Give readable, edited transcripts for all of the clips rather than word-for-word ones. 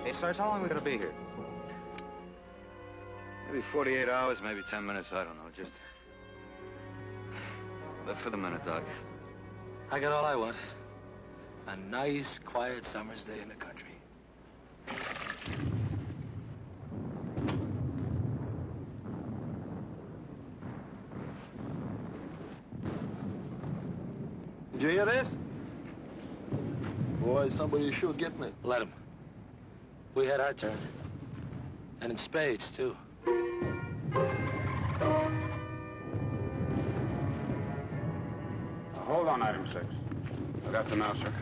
Hey, Sarge, how long are we gonna be here? Maybe 48 hours, maybe 10 minutes, I don't know. Just live for the minute, Doc. I got all I want. A nice, quiet summer's day in the country. Did you hear this? Boy, somebody sure getting it. Let him. We had our turn. And in spades, too. Hold on, item 6. I got them now, sir.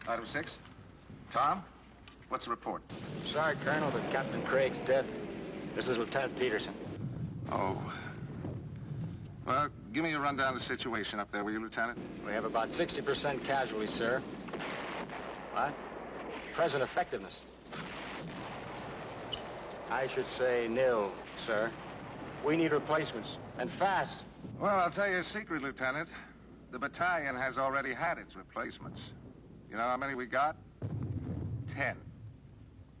Item 6. Tom, what's the report? Sorry, Colonel, but Captain Craig's dead. This is Lieutenant Peterson. Oh. Well, give me a rundown of the situation up there, will you, Lieutenant? We have about 60% casualties, sir. What? Present effectiveness. I should say nil, sir. We need replacements, and fast. Well, I'll tell you a secret, Lieutenant. The battalion has already had its replacements. You know how many we got? 10.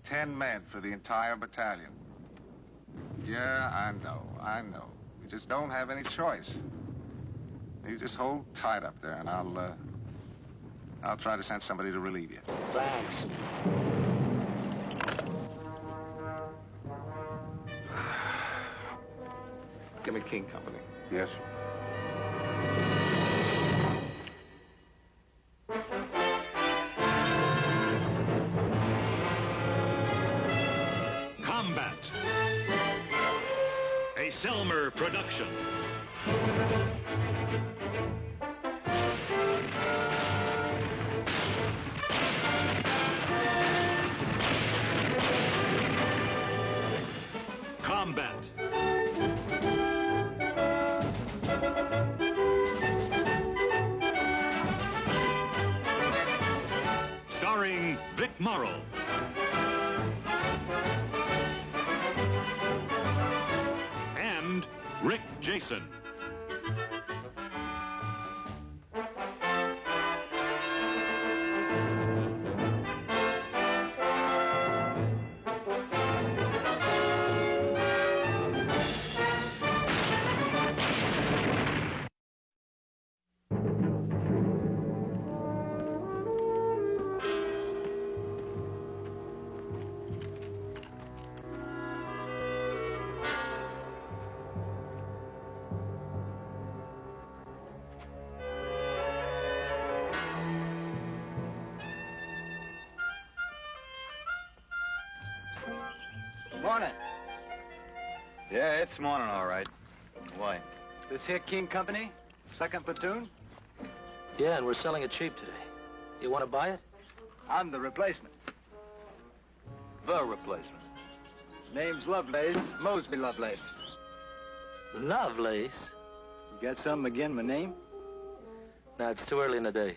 10 men for the entire battalion. Yeah, I know. We just don't have any choice. You just hold tight up there, and I'll try to send somebody to relieve you. Thanks. Give me King Company. Yes. Combat. A Selmer production. Combat. Starring Vic Morrow. And Rick Jason. Morning. Yeah, it's morning, all right. Why? This here King Company, 2nd Platoon. Yeah, and we're selling it cheap today. You want to buy it? I'm the replacement. The replacement. Name's Lovelace, Mosby Lovelace. Lovelace? You got something again, my name? No, it's too early in the day.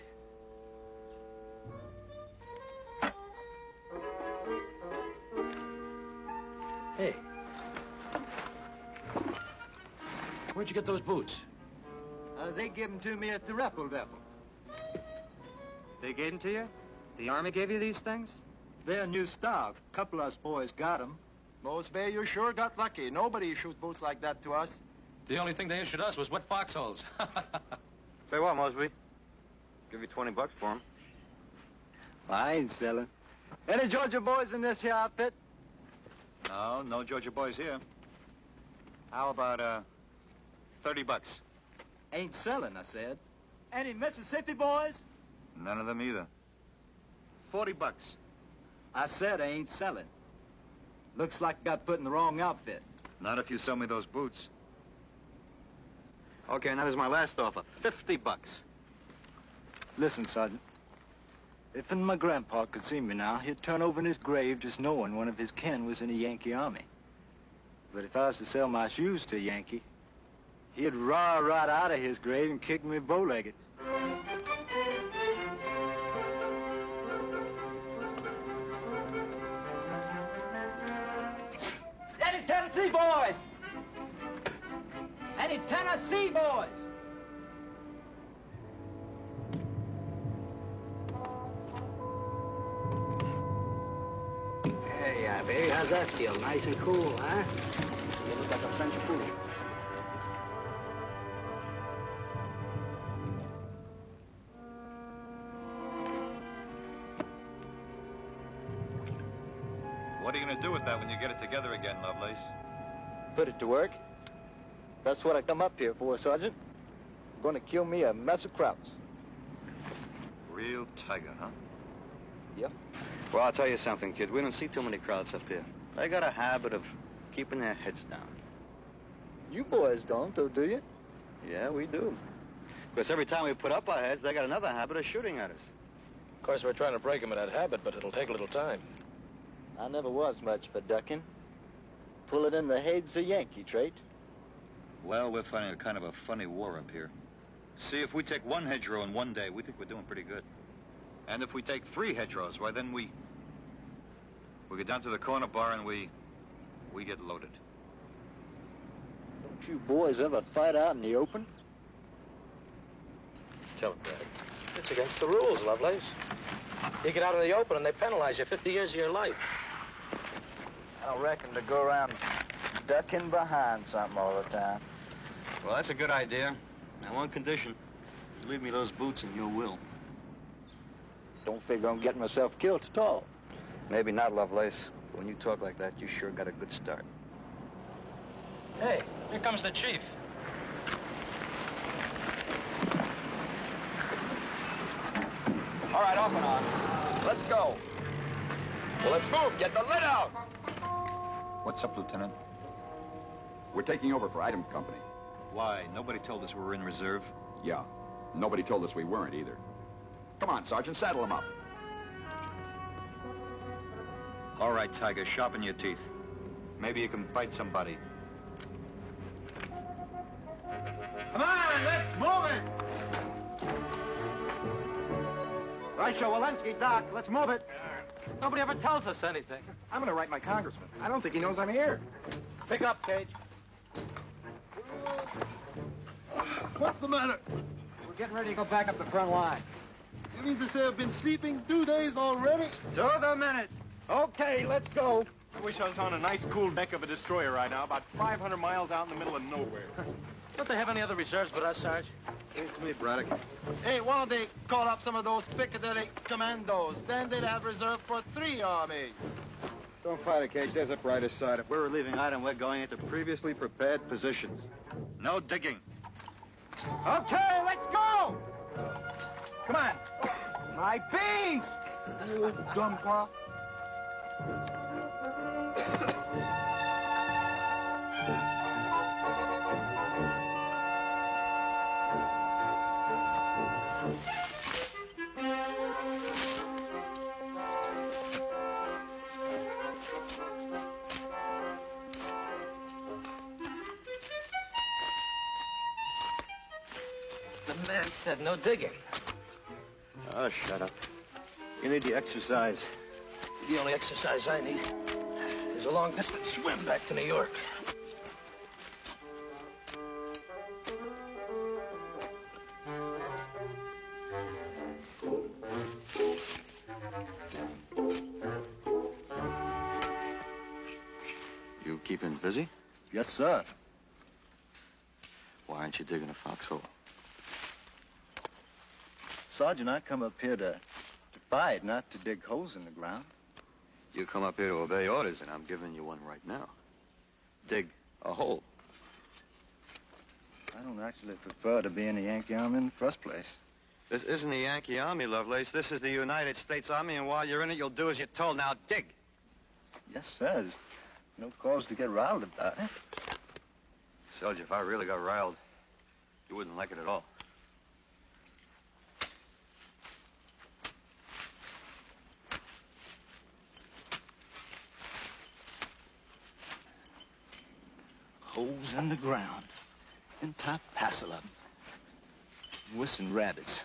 Hey. Where'd you get those boots? They give them to me at the Repple Depot. They gave them to you? The Army gave you these things? They're new stock. A couple of us boys got them. Mosby, you sure got lucky. Nobody shoots boots like that to us. The only thing they issued us was wet foxholes. Say what, Mosby? Give you 20 bucks for them. I ain't selling. Any Georgia boys in this here outfit? No, no Georgia boys here. How about, 30 bucks? Ain't selling, I said. Any Mississippi boys? None of them either. 40 bucks. I said I ain't selling. Looks like I got put in the wrong outfit. Not if you sell me those boots. Okay, now there's my last offer. 50 bucks. Listen, Sergeant. If my grandpa could see me now, he'd turn over in his grave just knowing one of his kin was in the Yankee Army. But if I was to sell my shoes to a Yankee, he'd raw right out of his grave and kick me bow-legged. Any Tennessee boys! Any Tennessee boys! Hey, baby, how's that feel? Nice and cool, huh? You look like a French fool. What are you going to do with that when you get it together again, Lovelace? Put it to work. That's what I come up here for, Sergeant. Going to kill me a mess of krauts. Real tiger, huh? Yep. Well, I'll tell you something, kid. We don't see too many crowds up here. They got a habit of keeping their heads down. You boys don't, though, do you? Yeah, we do. Because every time we put up our heads, they got another habit of shooting at us. Of course, we're trying to break them of that habit, but it'll take a little time. I never was much for ducking. Pull it in the head's a Yankee trait. Well, we're fighting a kind of a funny war up here. See, if we take one hedgerow in one day, we think we're doing pretty good. And if we take 3 hedgerows, why, then we get down to the corner bar and we get loaded. Don't you boys ever fight out in the open? Tell him, Dad. It's against the rules, Lovelace. You get out in the open and they penalize you 50 years of your life. I don't reckon to go around ducking behind something all the time. Well, that's a good idea. On one condition. You leave me those boots and your will. Don't figure on getting myself killed at all. Maybe not, Lovelace. But when you talk like that, you sure got a good start. Hey, here comes the chief. All right, off and on. Let's go. Well, let's move. Get the lid out. What's up, Lieutenant? We're taking over for Item Company. Why? Nobody told us we were in reserve. Yeah. Nobody told us we weren't either. Come on, Sergeant, saddle him up. All right, Tiger, sharpen your teeth. Maybe you can bite somebody. Come on, let's move it! Right, Walensky, Doc, let's move it. Nobody ever tells us anything. I'm gonna write my congressman. I don't think he knows I'm here. Pick up, Cage. What's the matter? We're getting ready to go back up the front line. You mean to say I've been sleeping 2 days already? To the minute. Okay, let's go. I wish I was on a nice, cool deck of a destroyer right now, about 500 miles out in the middle of nowhere. Don't they have any other reserves but us, Sarge? Give it to me, Braddock. Hey, why don't they call up some of those Piccadilly commandos? Then they'd have reserve for 3 armies. Don't fight it, Cage. There's a brighter side. If we're relieving Item, we're going into previously prepared positions. No digging. Okay, let's go. Come on. My beast! You dumb pop. The man said no digging. Oh, shut up. You need the exercise. The only exercise I need is a long-distance swim back to New York. You keeping busy? Yes, sir. Why aren't you digging a foxhole? Sergeant, I come up here to fight, not to dig holes in the ground. You come up here to obey orders, and I'm giving you one right now. Dig a hole. I don't actually prefer to be in the Yankee Army in the first place. This isn't the Yankee Army, Lovelace. This is the United States Army, and while you're in it, you'll do as you're told. Now, dig. Yes, sir. There's no cause to get riled about it. Soldier, if I really got riled, you wouldn't like it at all. Holes in the ground. Entire passel of them. Whistling rabbits.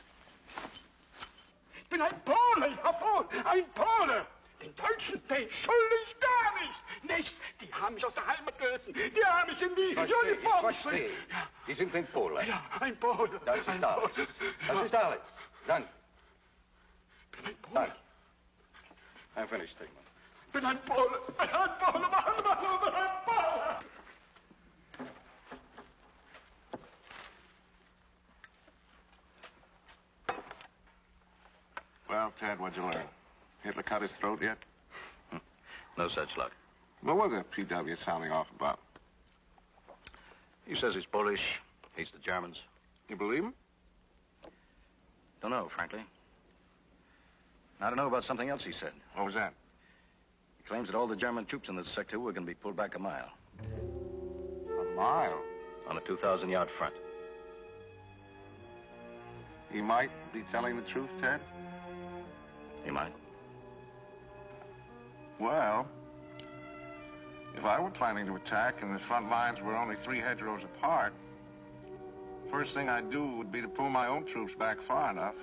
Ich bin ein Pole, jawohl, ein Pole. Den Deutschen, den schulde ich gar nicht. Nichts. Die haben mich aus der Heimat gerissen. Die haben mich in die Uniform Verstehe. Die sind ein Pole. Ja, ein Pole. Das ist alles. Das ist alles. Danke. Ich bin ein Pole. I'm finished, Stigman. Ich bin ein Pole. Ein Pole, ein Pole. Well, Ted, what'd you learn? Hitler cut his throat yet? No such luck. Well, what's the PW sounding off about? He says he's Polish, hates the Germans. You believe him? Don't know, frankly. I don't know about something else he said. What was that? He claims that all the German troops in this sector were going to be pulled back a mile. A mile? On a 2,000-yard front. He might be telling the truth, Ted? He might. Well, if I were planning to attack and the front lines were only 3 hedgerows apart, first thing I'd do would be to pull my own troops back far enough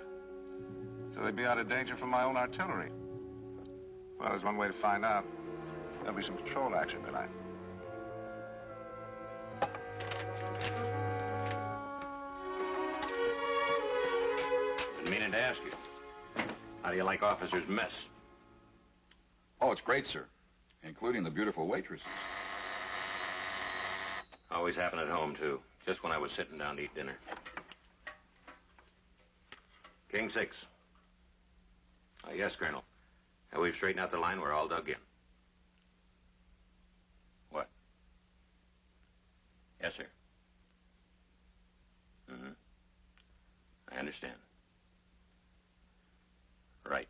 so they'd be out of danger from my own artillery. Well, there's one way to find out. There'll be some patrol action tonight. Been meaning to ask you. How do you like officers' mess? Oh, it's great, sir. Including the beautiful waitresses. Always happened at home, too. Just when I was sitting down to eat dinner. King 6. Yes, Colonel. We've straightened out the line. We're all dug in. What? Yes, sir. Mm-hmm. I understand. Right.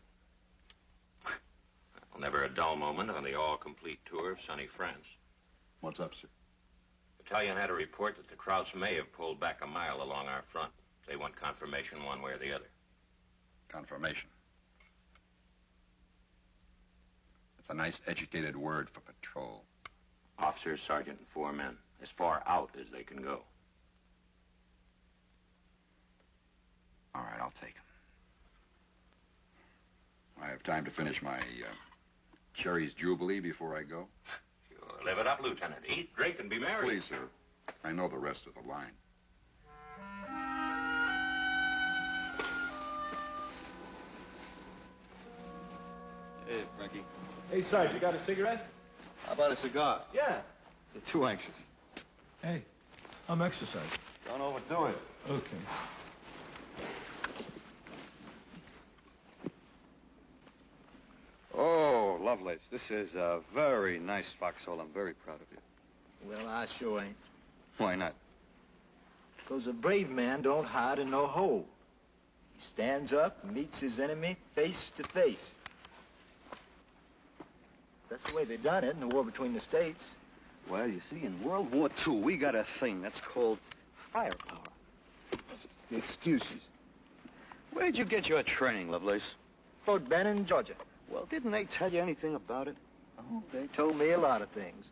Well, never a dull moment on the all-complete tour of sunny France. What's up, sir? Battalion had a report that the Krauts may have pulled back a mile along our front. They want confirmation one way or the other. Confirmation. That's a nice educated word for patrol. Officer, sergeant, and 4 men. As far out as they can go. All right, I'll take them. I have time to finish my Cherry's Jubilee before I go? Sure. Live it up, Lieutenant. Eat, drink, and be merry. Please, sir. I know the rest of the line. Hey, Frankie. Hey, Sarge, you got a cigarette? How about a cigar? Yeah. You're too anxious. Hey, I'm exercising. Don't overdo it. Okay. Oh, Lovelace, this is a very nice foxhole. I'm very proud of you. Well, I sure ain't. Why not? Because a brave man don't hide in no hole. He stands up and meets his enemy face to face. That's the way they done it in the war between the states. Well, you see, in World War II, we got a thing that's called firepower. Excuses. Where'd you get your training, Lovelace? Fort Benning, Georgia. Well, didn't they tell you anything about it? Oh, they told me a lot of things.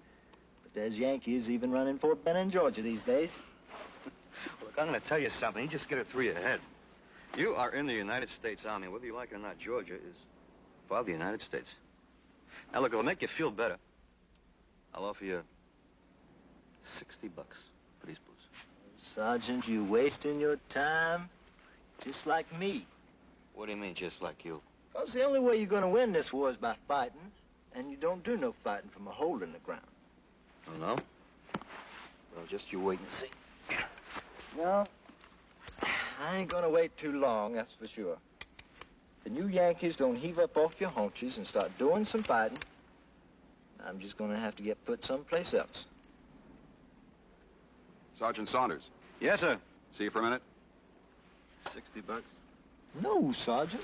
But there's Yankees even running Fort Benning, Georgia these days. Look, I'm going to tell you something. You just get it through your head. You are in the United States Army. Whether you like it or not, Georgia is for the United States. Now, look, it'll make you feel better. I'll offer you $60 for these boots. Sergeant, you wasting your time just like me. What do you mean, just like you? Because the only way you're going to win this war is by fighting, and you don't do no fighting from a hole in the ground. Oh, no? Well, just you wait and see. Well, I ain't going to wait too long, that's for sure. If you Yankees don't heave up off your haunches and start doing some fighting, I'm just going to have to get put someplace else. Sergeant Saunders. Yes, sir. See you for a minute? $60? No, Sergeant.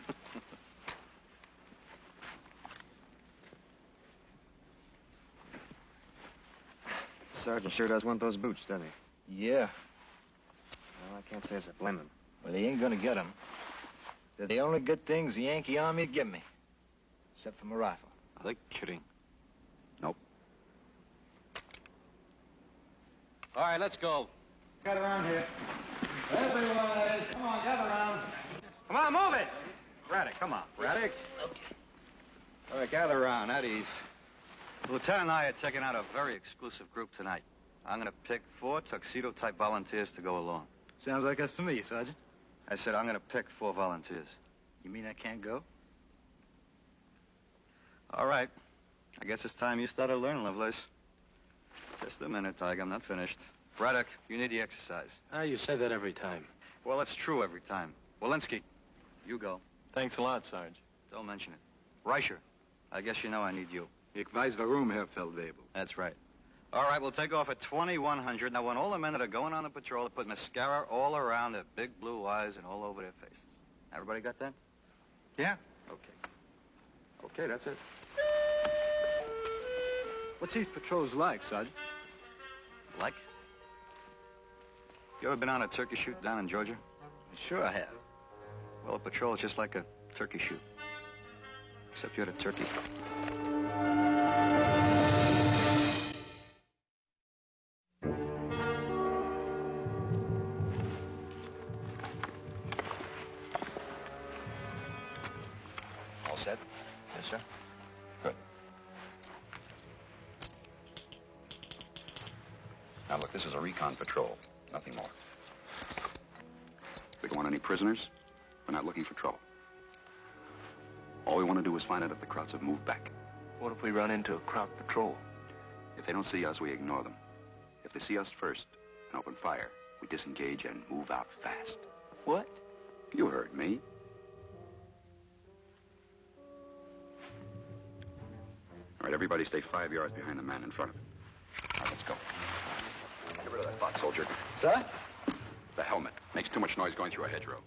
Sergeant sure does want those boots, doesn't he? Yeah. Well, I can't say as I blame him. Well, he ain't gonna get them. They're the only good things the Yankee Army give me. Except for my rifle. Are they kidding? Nope. All right, let's go. Gather around here. Everyone, that is. Come on, gather around. Come on, move it. Braddock, come on. Braddock. Okay. All right, gather around, at ease. The lieutenant and I are taking out a very exclusive group tonight. I'm going to pick 4 tuxedo-type volunteers to go along. Sounds like that's for me, Sergeant. I said I'm going to pick 4 volunteers. You mean I can't go? All right. I guess it's time you started learning, Lovelace. Just a minute, Tig. I'm not finished. Braddock, you need the exercise. You say that every time. Well, it's true every time. Walensky, you go. Thanks a lot, Sarge. Don't mention it. Reicher, I guess you know I need you. Ich weiß warum, Herr Feldwebel. That's right. All right, we'll take off at 2100. Now, when all the men that are going on the patrol put mascara all around their big blue eyes and all over their faces. Everybody got that? Yeah. Okay. Okay, that's it. What's these patrols like, Sergeant? Like? You ever been on a turkey shoot down in Georgia? Sure I have. Well, a patrol is just like a turkey shoot. Except you're the turkey. All set? Yes, sir. Good. Now, look, this is a recon patrol. Nothing more. We don't want any prisoners. We're not looking for trouble. All we want to do is find out if the Krauts have moved back. What if we run into a Kraut patrol? If they don't see us, we ignore them. If they see us first and open fire, we disengage and move out fast. What? You heard me. All right, everybody stay 5 yards behind the man in front of him. All right, let's go. Get rid of that box, soldier. Sir? The helmet. Makes too much noise going through a hedgerow.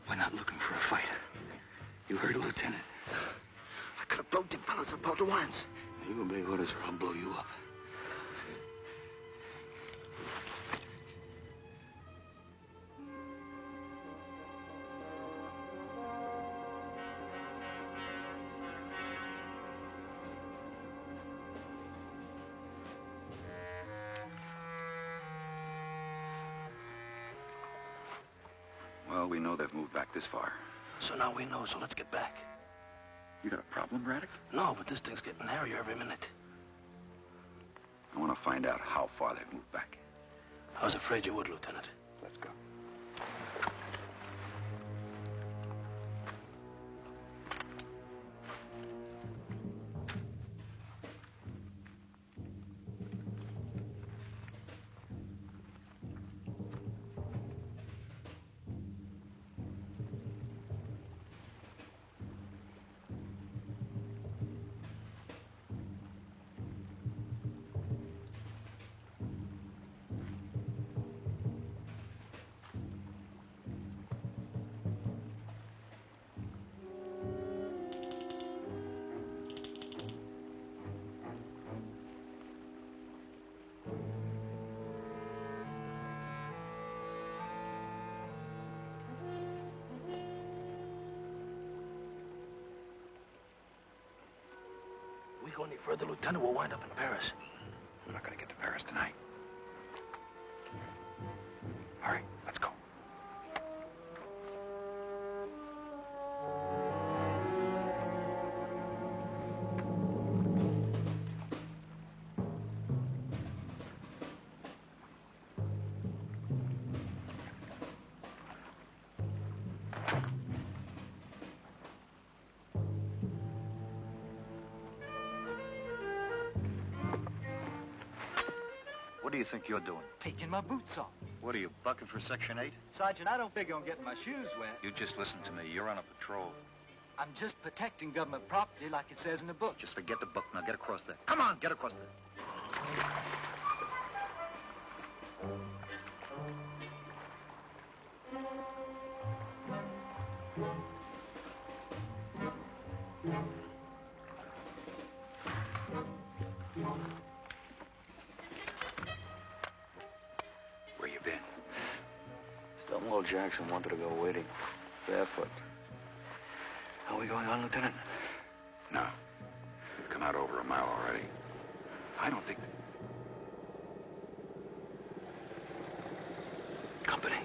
We're not looking for a fight. You heard, Lieutenant? I could have blowed them fellas up at once. You obey orders or I'll blow you up. Well, we know they've moved back this far. So now we know, so let's get back. You got a problem, Braddock? No, but this thing's getting hairier every minute. I want to find out how far they've moved back. I was afraid you would, Lieutenant. Let's go. go any further, Lieutenant, we'll wind up in Paris. We're not going to get to Paris tonight. All right, let's go. What do you think you're doing? Taking my boots off. What are you, bucking for Section 8? Sergeant, I don't figure on getting my shoes wet. You just listen to me. You're on a patrol. I'm just protecting government property like it says in the book. Just forget the book. Now get across there. Come on, get across there. Where you been? Stonewall Jackson wanted to go waiting. Barefoot. Are we going on, Lieutenant? No. We've come out over a mile already. I don't think... Company.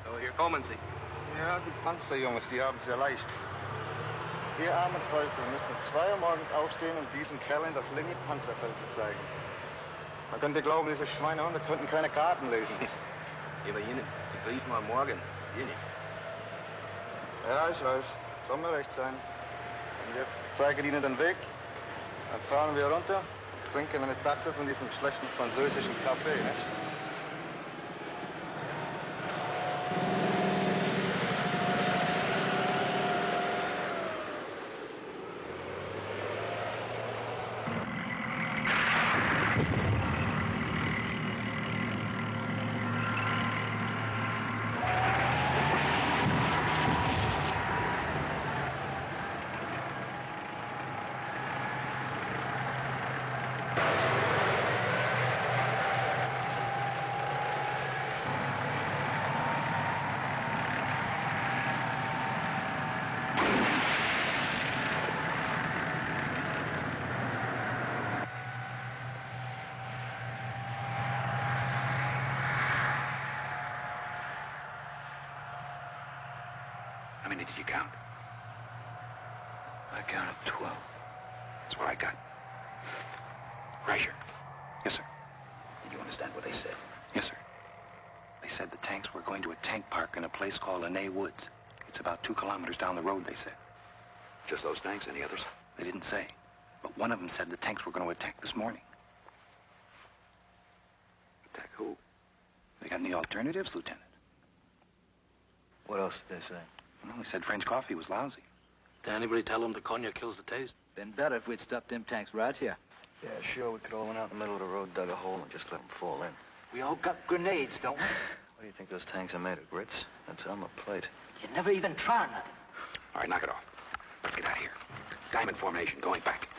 So hier kommen Sie. Ja, die Panzerjungs, die haben es ja leicht. Wir armen Teufel müssen um 2 Uhr morgens aufstehen, um diesen Kerlen das Linie-Panzerfeld zu zeigen. Man könnte glauben, diese Schweinehunde könnten keine Karten lesen. Aber Ihnen, die briefen am Morgen. Wir nicht. Ja, ich weiß. Soll mir recht sein. Und wir zeigen Ihnen den Weg. Dann fahren wir runter, trinken eine Tasse von diesem schlechten französischen Kaffee, nicht? How many did you count? I counted 12. That's what I got. Reicher. Yes, sir. Did you understand what they said? Yes, sir. They said the tanks were going to a tank park in a place called Lanay Woods. It's about 2 kilometers down the road, they said. Just those tanks? Any others? They didn't say. But one of them said the tanks were going to attack this morning. Attack who? They got any alternatives, Lieutenant? What else did they say? Well, they said French coffee was lousy. Did anybody tell them the cognac kills the taste? Been better if we'd stuffed them tanks right here. Yeah, sure, we could all went out in the middle of the road, dug a hole, and just let them fall in. We all got grenades, don't we? What do you think those tanks are made of, grits? That's armor plate. You never even try nothing. All right, knock it off. Let's get out of here. Diamond formation, going back.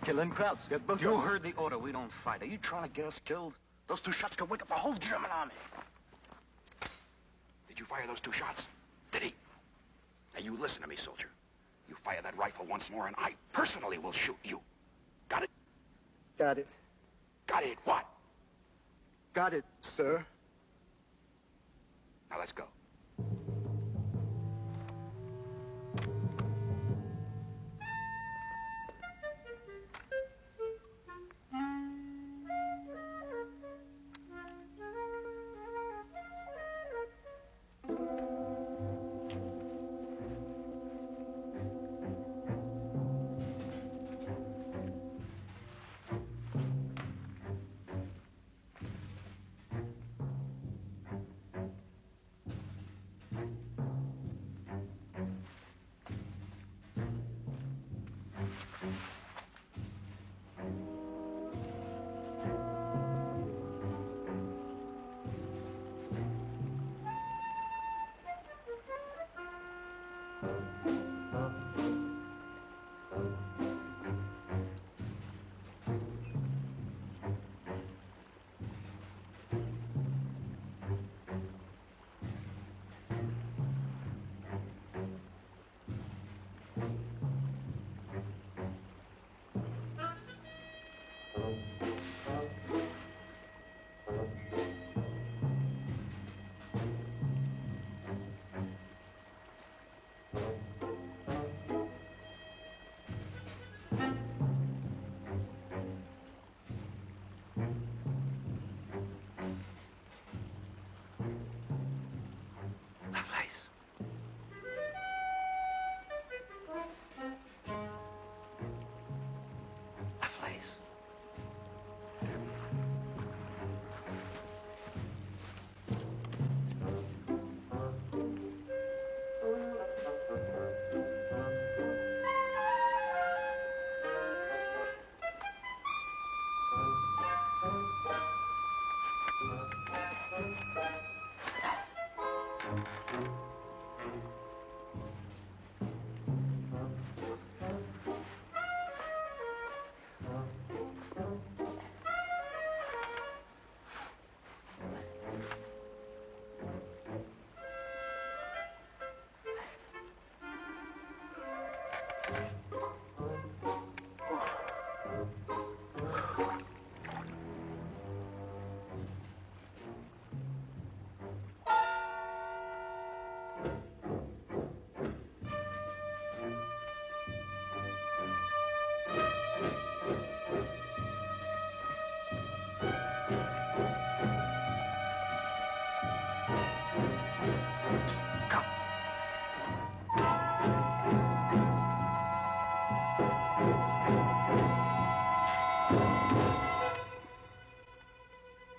Killing Krauts. Get both You heard the order. We don't fight. Are you trying to get us killed? Those 2 shots could wake up the whole German army. Did you fire those 2 shots? Did he? Now, you listen to me, soldier. You fire that rifle once more, and I personally will shoot you. Got it? Got it. Got it. What? Got it, sir. Now, let's go.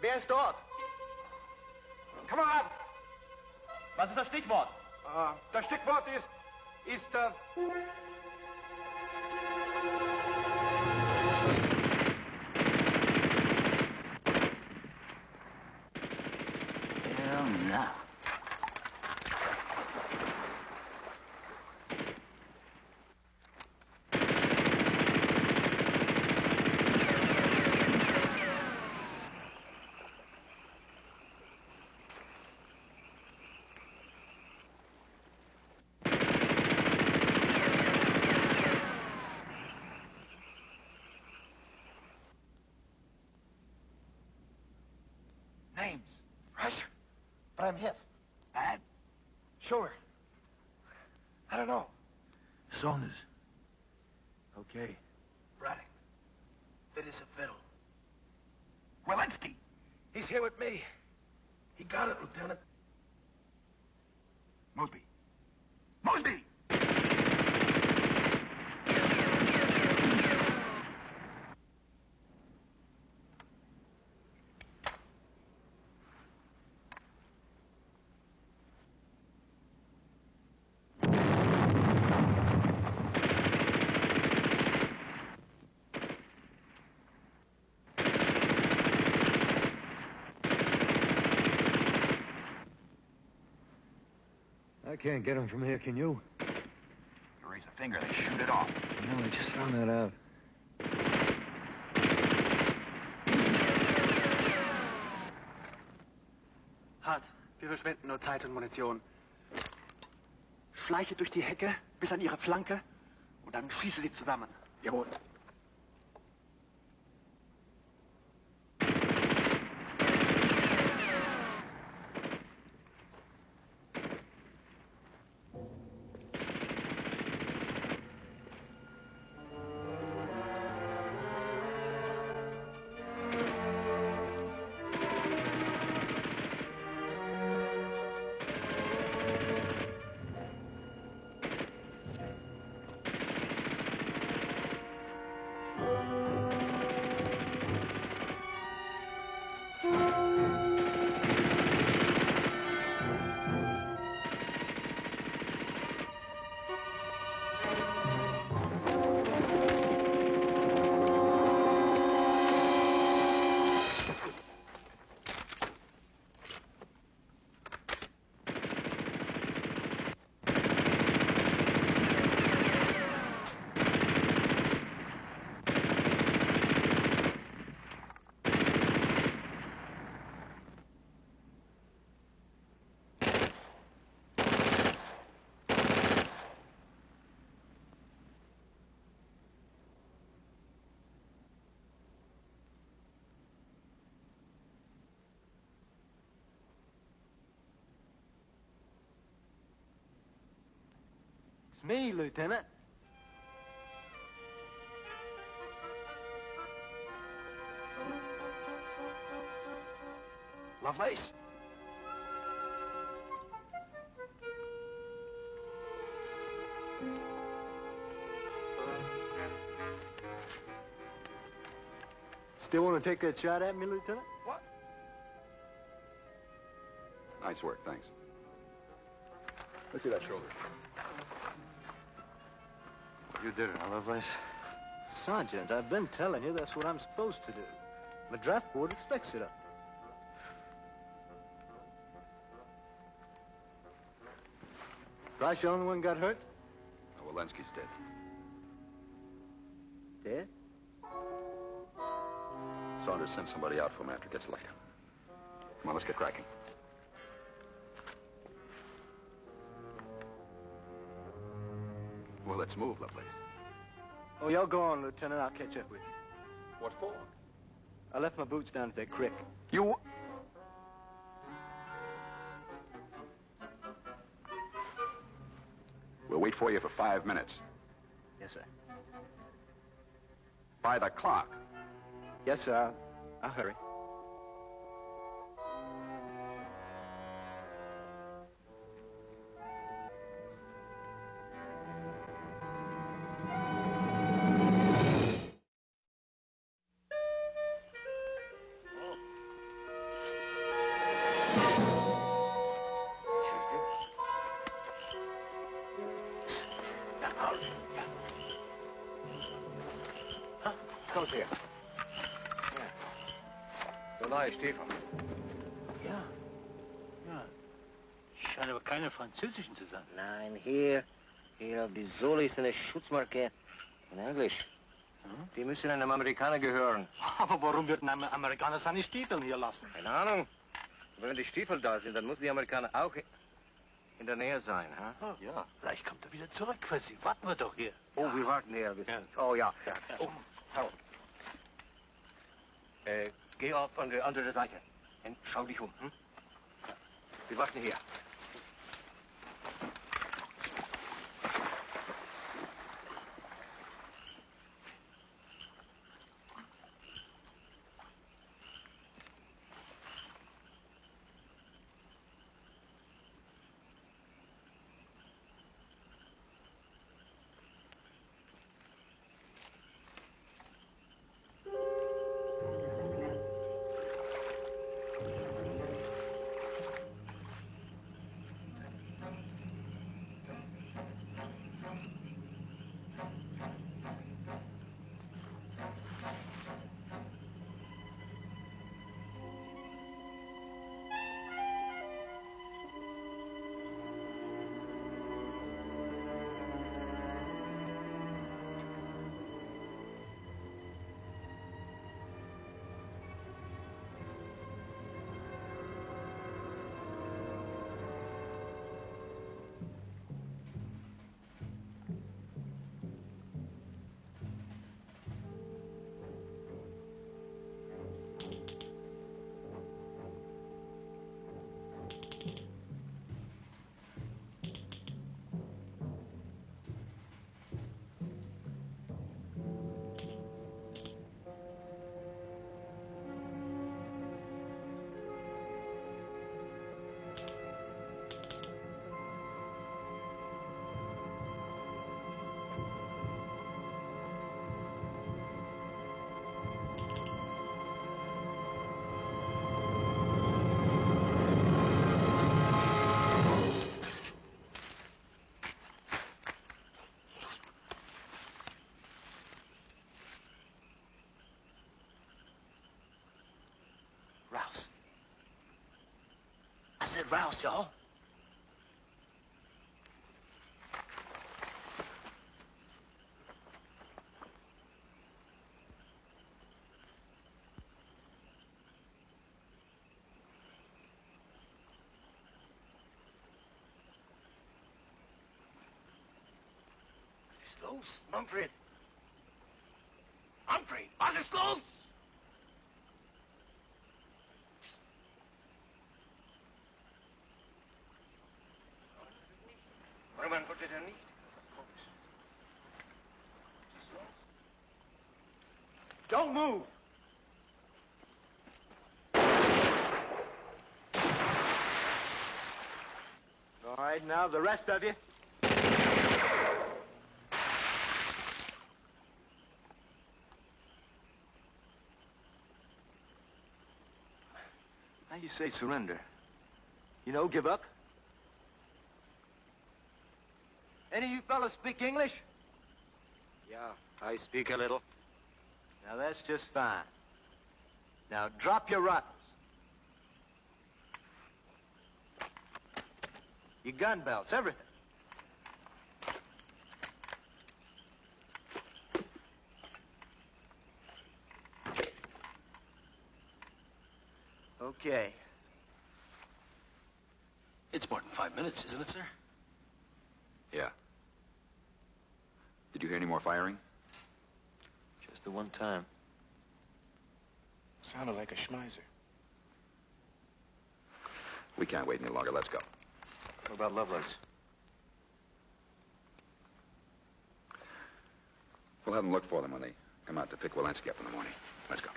Wer ist dort? Kamerad! Was ist das Stichwort? Das Stichwort ist... Hell no. Names. Russia. But I'm hip. Bad? Sure. I don't know. Saunders. Okay. Braddock. It is a fiddle. Walensky. He's here with me. He got it, Lieutenant. Mosby. Mosby! I can't get him from here, can you? You raise a finger, they shoot it off. No, I just found that out. Hart, wir verschwenden nur Zeit und Munition. Schleiche durch die Hecke bis an ihre Flanke und dann schieße sie zusammen. Jawohl. me, Lieutenant. Lovelace? Still want to take that shot at me, Lieutenant? What? Nice work, thanks. Let's see that shoulder. You did it, huh, Lovelace? Sergeant, I've been telling you that's what I'm supposed to do. My draft board expects it of me. Bryce, the only one got hurt? Oh, Walensky's dead. Dead? Saunders sent somebody out for him after it gets light. Come on, let's get cracking. Well, let's move, Lovelace. Oh, y'all go on, Lieutenant. I'll catch up with you. What for? I left my boots down at that creek. You... We'll wait for you for 5 minutes. Yes, sir. By the clock. Yes, sir. I'll hurry. Komm's her. Ja. So neue Stiefel. Ja. Ja. Scheint aber keine französischen zu sein. Nein, hier auf die Sohle ist eine Schutzmarke in Englisch. Die müssen einem Amerikaner gehören. Aber warum wird ein Amerikaner seine Stiefel hier lassen? Keine Ahnung. Aber wenn die Stiefel da sind, dann müssen die Amerikaner auch in der Nähe sein, ha? Oh, ja. Vielleicht kommt er wieder zurück für Sie. Warten wir doch hier. Oh, wir warten hier. Oh, ja. Oh, Hau. Geh auf an die andere Seite und schau dich um. Hm? Ja. Wir warten hier. Rouse. I said rouse, y'all. Was ist los, Manfred? Manfred, was ist los? Warum antwortet er nicht? Don't move. All right, now the rest of you. Now you say surrender. You know, give up. Any of you fellas speak English? Yeah, I speak a little. Now that's just fine. Now drop your rifles. Your gun belts, everything. Okay. It's more than 5 minutes, isn't it, sir? Yeah. Did you hear any more firing? Just the one time. Sounded like a schmeiser. We can't wait any longer. Let's go. What about Lovelace? We'll have them look for them when they come out to pick Walensky up in the morning. Let's go.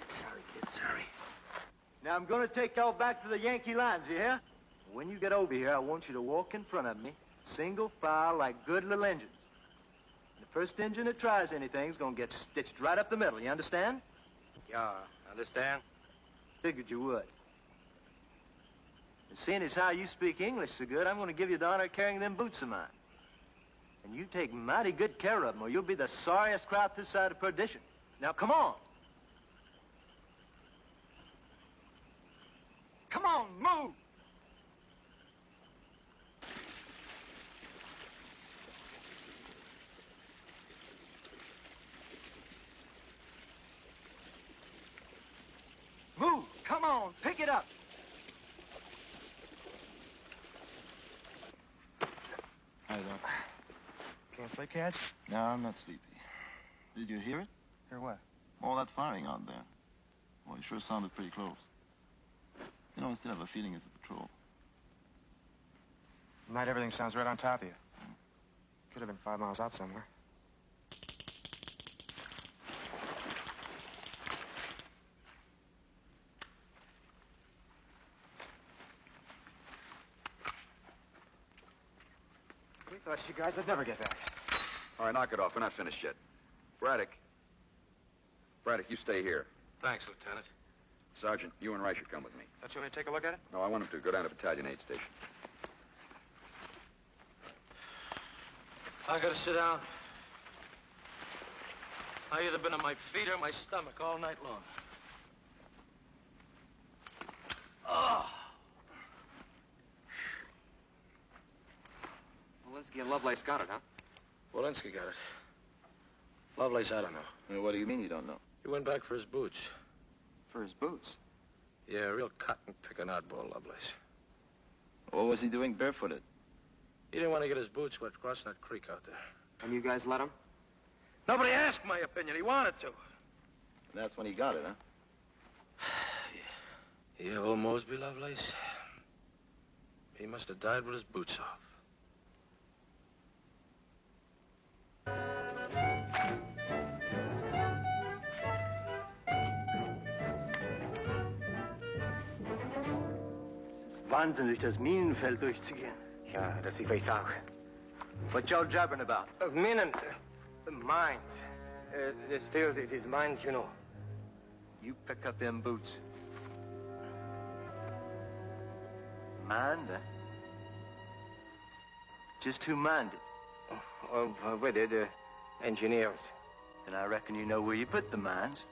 Sorry, kid, sorry. Now I'm gonna take y'all back to the Yankee lines, you hear? When you get over here, I want you to walk in front of me, single file like good little engines. The first engine that tries anything's gonna get stitched right up the middle, you understand? Yeah, understand? Figured you would. And seeing as how you speak English so good, I'm gonna give you the honor of carrying them boots of mine. And you take mighty good care of them, or you'll be the sorriest crowd this side of perdition. Now, come on. Come on, move! Move! Come on, pick it up! Hi, Doc. Can't sleep, Catch? No, I'm not sleepy. Did you hear it? Hear what? All that firing out there. Well, it sure sounded pretty close. You know, I still have a feeling it's a patrol. Tonight everything sounds right on top of you. Could have been 5 miles out somewhere. We thought you guys would never get back. All right, knock it off. We're not finished yet. Braddock. Braddock, you stay here. Thanks, Lieutenant. Sergeant, you and Rice should come with me. Don't you want me to take a look at it? No, I want him to. Go down to Battalion 8 station. I gotta sit down. I either been on my feet or my stomach all night long. Oh. Walensky and Lovelace got it, huh? Walensky got it. Lovelace, I don't know. What do you mean you don't know? He went back for his boots. For his boots? Yeah, real cotton-picking oddball, Lovelace. What was he doing barefooted? He didn't want to get his boots wet crossing that creek out there. And you guys let him? Nobody asked my opinion. He wanted to. And that's when he got it, huh? Yeah, old Mosby, Lovelace. He must have died with his boots off. Wahnsinn, durch das Minenfeld durchzugehen. Ja, das sieht ich auch. What y'all jabbering about? Minen, mines. This field, it is mines, you know. You pick up them boots. Mind, huh? Just who minded? With the engineers. Then I reckon you know where you put the mines.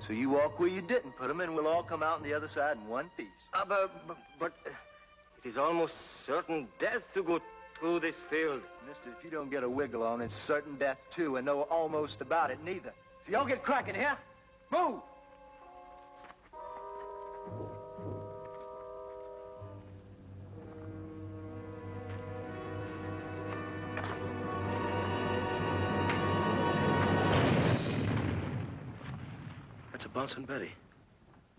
So you walk where you didn't put them, and we'll all come out on the other side in one piece. But it is almost certain death to go through this field. Mister, if you don't get a wiggle on, it's certain death, too, and no almost about it, neither. So y'all get cracking here. Move! That's a bouncing Betty.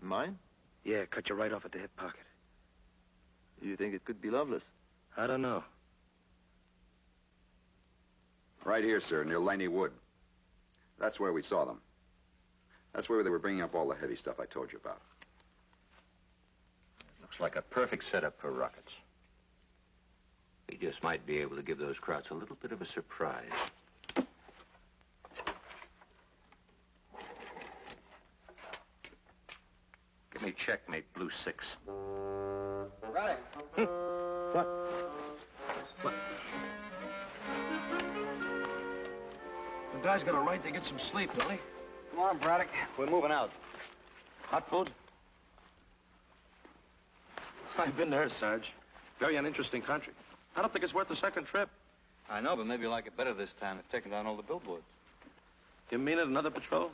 Mine? Yeah, cut you right off at the hip pocket. You think it could be Lovelace? I don't know. Right here, sir, near Laney Wood. That's where we saw them. That's where they were bringing up all the heavy stuff I told you about. Looks like a perfect setup for rockets. We just might be able to give those Krauts a little bit of a surprise. Give me checkmate, blue 6. Right. What? What? The guy's got a right to get some sleep, don't he? Come on, Braddock. We're moving out. Hot food? I've been there, Sarge. Very uninteresting country. I don't think it's worth the second trip. I know, but maybe you like it better this time. It's taking down all the billboards. You mean it, another patrol?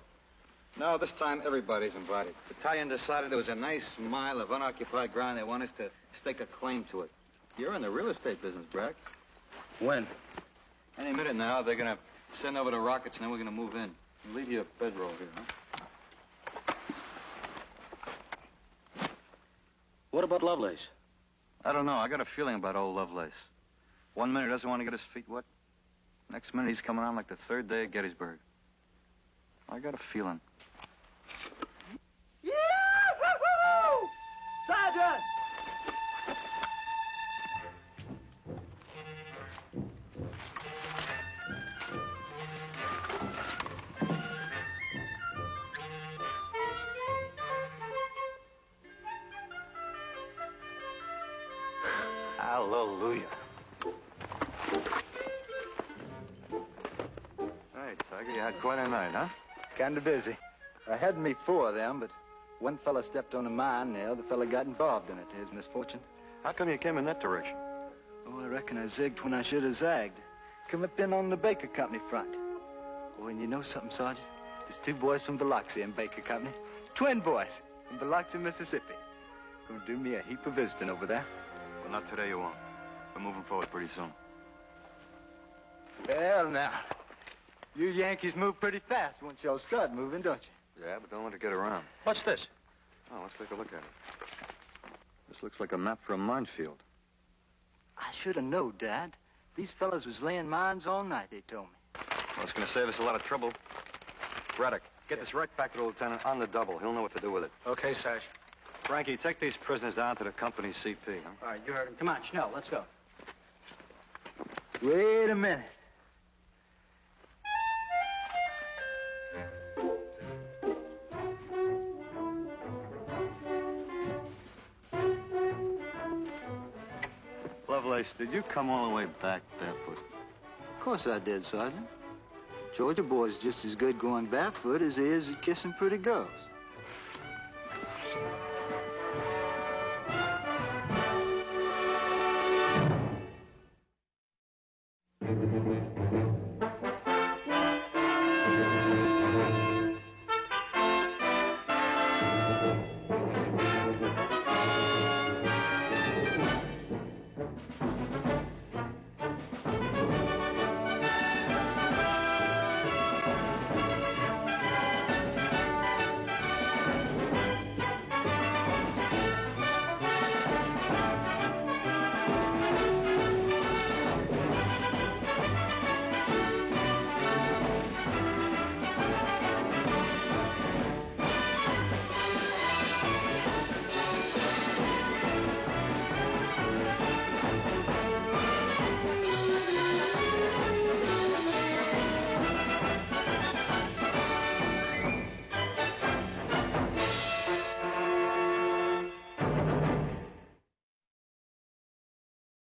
No, this time everybody's invited. The battalion decided there was a nice mile of unoccupied ground. They want us to stake a claim to it. You're in the real estate business, Braddock. When? Any minute now, they're going to send over the rockets, and then we're going to move in. Leave your bedroll here, huh? What about Lovelace? I don't know. I got a feeling about old Lovelace. 1 minute he doesn't want to get his feet wet. Next minute he's coming on like the third day at Gettysburg. I got a feeling. Yee-hoo-hoo! Sergeant! Hallelujah. Hey, Tiger, you had quite a night, huh? Kind of busy. I had me 4 of them, but one fella stepped on a mine, and the other fella got involved in it, to his misfortune. How come you came in that direction? Oh, I reckon I zigged when I should have zagged. Come up in on the Baker Company front. Oh, and you know something, Sergeant? There's 2 boys from Biloxi in Baker Company. Twin boys from Biloxi, Mississippi. Gonna do me a heap of visiting over there. Well, not today, you won't. We're moving forward pretty soon. Well, now, you Yankees move pretty fast once y'all start moving, don't you? Yeah, but don't let it get around. What's this? Oh, let's take a look at it. This looks like a map for a minefield. I should have known, Dad. These fellas was laying mines all night, they told me. Well, it's going to save us a lot of trouble. Braddock, get this right back to the lieutenant on the double. He'll know what to do with it. Okay, Sarge. Frankie, take these prisoners down to the company CP, huh? All right, you heard him. Come on, Schnell, let's go. Wait a minute. Lovelace, did you come all the way back barefoot? Of course I did, Sergeant. Georgia boy's just as good going barefoot as he is at kissing pretty girls.